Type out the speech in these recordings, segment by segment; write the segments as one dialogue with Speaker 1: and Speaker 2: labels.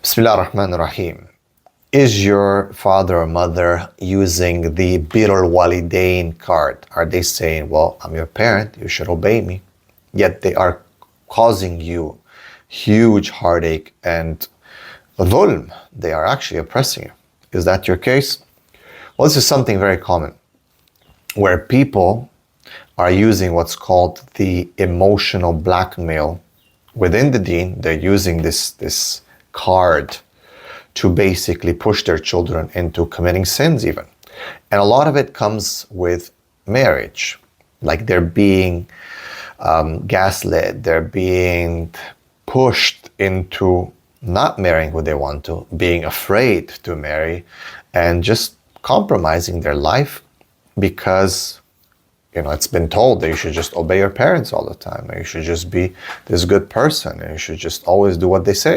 Speaker 1: Bismillah ar-Rahman ar-Rahim. Is your father or mother using the Birrul Walidain card? Are they saying, well, I'm your parent, you should obey me, yet they are causing you huge heartache and dhulm? They are actually oppressing you. Is that your case? Well, this is something very common, where people are using what's called the emotional blackmail within the deen. They're using this card to basically push their children into committing sins even. And a lot of it comes with marriage. Like they're being gaslit, they're being pushed into not marrying who they want to, being afraid to marry, and just compromising their life because it's been told that you should just obey your parents all the time, and you should just be this good person, and you should just always do what they say.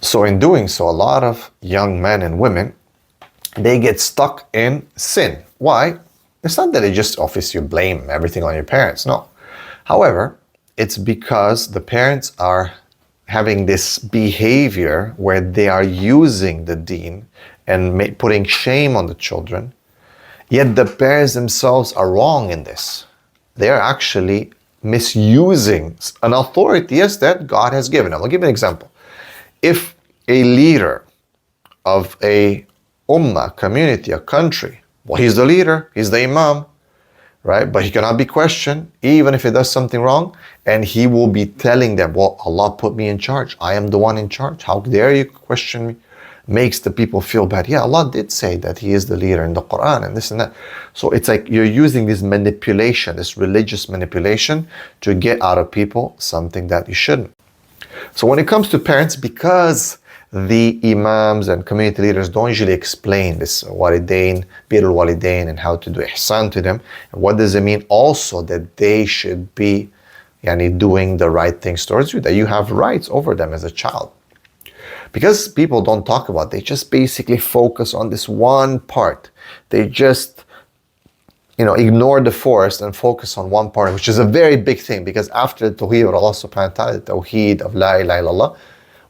Speaker 1: So in doing so, a lot of young men and women, they get stuck in sin. Why? It's not that they just obviously blame everything on your parents, no. However, it's because the parents are having this behavior where they are using the deen and putting shame on the children. Yet the parents themselves are wrong in this. They are actually misusing an authority, yes, that God has given them. I'll give you an example. If a leader of a ummah, community, a country, well, he's the leader, he's the imam, right? But he cannot be questioned, even if he does something wrong, and he will be telling them, well, Allah put me in charge. I am the one in charge. How dare you question me? Makes the people feel bad. Yeah, Allah did say that He is the leader in the Quran and this and that. So it's like you're using this manipulation, this religious manipulation to get out of people something that you shouldn't. So when it comes to parents, because the imams and community leaders don't usually explain this walidain, birrul walidain, and how to do ihsan to them, and what does it mean also that they should be doing the right things towards you, that you have rights over them as a child. Because people don't talk about it, they just basically focus on this one part. They just ignore the forest and focus on one part, which is a very big thing, because after the Tawheed of Allah subhanahu wa ta'ala, the Tawheed of La ilaha illallah,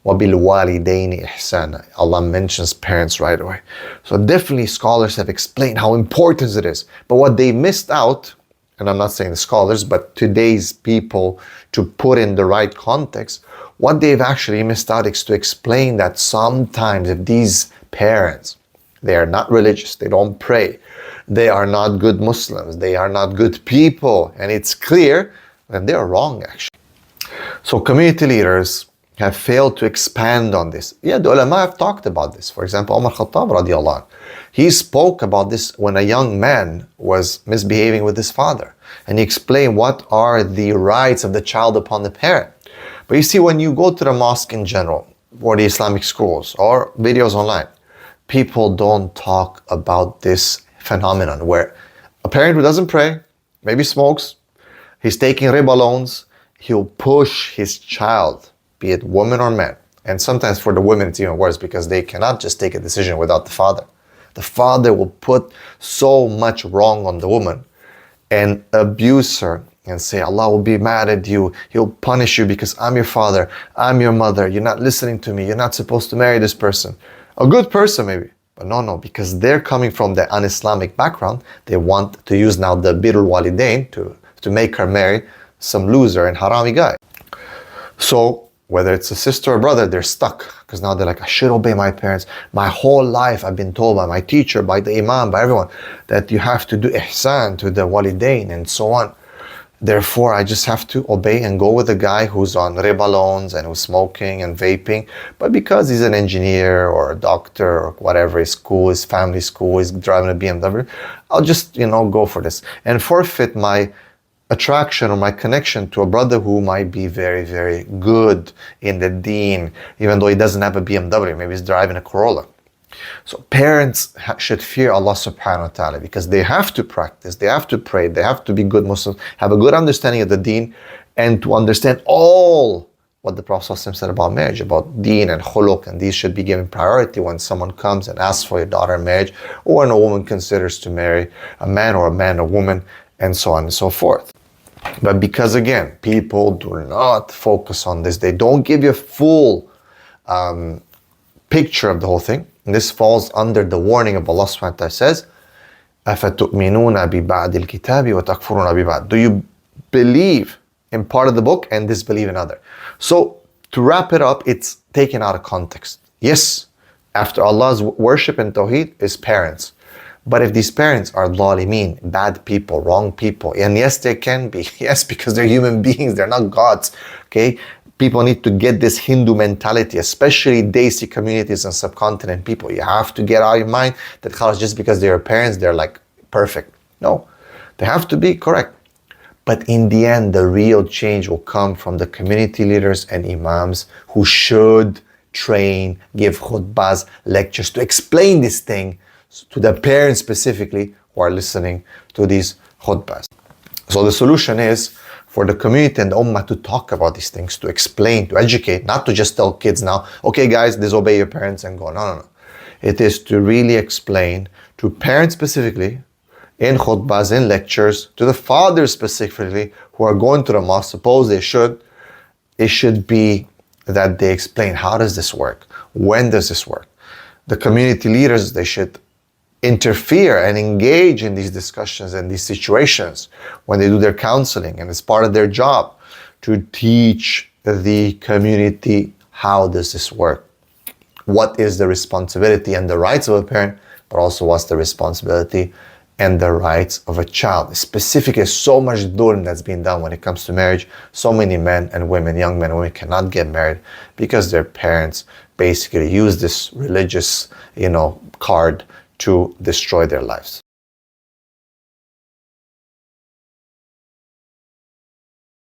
Speaker 1: وَبِالْوَالِدَيْنِ إِحْسَانًا, Allah mentions parents right away. So definitely scholars have explained how important it is. But what they missed out, and I'm not saying the scholars, but today's people, to put in the right context, what they've actually missed out is to explain that sometimes if these parents, they are not religious, they don't pray, they are not good Muslims, they are not good people, and it's clear, then they're wrong actually. So community leaders have failed to expand on this. Yeah, the ulama have talked about this. For example, Umar Khattab radiallahu anh, he spoke about this when a young man was misbehaving with his father. And he explained what are the rights of the child upon the parent. But you see, when you go to the mosque in general, or the Islamic schools, or videos online, people don't talk about this phenomenon where a parent who doesn't pray, maybe smokes, he's taking riba loans, he'll push his child, be it woman or man. And sometimes for the women it's even worse, because they cannot just take a decision without the father. The father will put so much wrong on the woman and abuse her and say, Allah will be mad at you, He'll punish you because I'm your father, I'm your mother, you're not listening to me, you're not supposed to marry this person. A good person maybe, but no, because they're coming from the un-Islamic background, they want to use now the birrul walidain to make her marry some loser and harami guy. So whether it's a sister or brother, they're stuck, because now they're like, I should obey my parents. My whole life I've been told by my teacher, by the imam, by everyone, that you have to do ihsan to the walidain and so on. Therefore, I just have to obey and go with a guy who's on riba loans and who's smoking and vaping. But because he's an engineer or a doctor or whatever, his school, his family school, he's driving a BMW, I'll just, go for this and forfeit my attraction or my connection to a brother who might be very, very good in the deen, even though he doesn't have a BMW, maybe he's driving a Corolla. So parents should fear Allah subhanahu wa ta'ala, because they have to practice, they have to pray, they have to be good Muslims, have a good understanding of the deen, and to understand all what the Prophet said about marriage, about deen and khuluq, and these should be given priority when someone comes and asks for your daughter in marriage, or when a woman considers to marry a man, or a man a woman, and so on and so forth. But because again, people do not focus on this, they don't give you full picture of the whole thing. And this falls under the warning of Allah subhanahu wa ta'ala says, أَفَتُؤْمِنُونَ بِبَعْدِ الْكِتَابِ وَتَكْفُرُونَ بِبَعْدِ. Do you believe in part of the book and disbelieve in other? So to wrap it up, it's taken out of context. Yes, after Allah's worship and tawheed is parents. But if these parents are dhalimeen, bad people, wrong people, and yes, they can be, yes, because they're human beings, they're not gods, okay? People need to get this Hindu mentality, especially Desi communities and subcontinent people. You have to get out of your mind that just because they're parents, they're like perfect. No, they have to be correct. But in the end, the real change will come from the community leaders and imams who should train, give khutbahs, lectures to explain this thing to the parents specifically who are listening to these khutbahs. So the solution is for the community and the ummah to talk about these things, to explain, to educate, not to just tell kids now, okay guys, disobey your parents and go. No. It is to really explain to parents specifically, in khutbahs, in lectures, to the fathers specifically who are going to the mosque, suppose they should, it should be that they explain, how does this work? When does this work? The community leaders, they should interfere and engage in these discussions and these situations when they do their counseling, and it's part of their job to teach the community, how does this work? What is the responsibility and the rights of a parent, but also what's the responsibility and the rights of a child. Specifically, so much dhulm that's being done when it comes to marriage. So many men and women, young men and women, cannot get married because their parents basically use this religious, card to destroy their lives.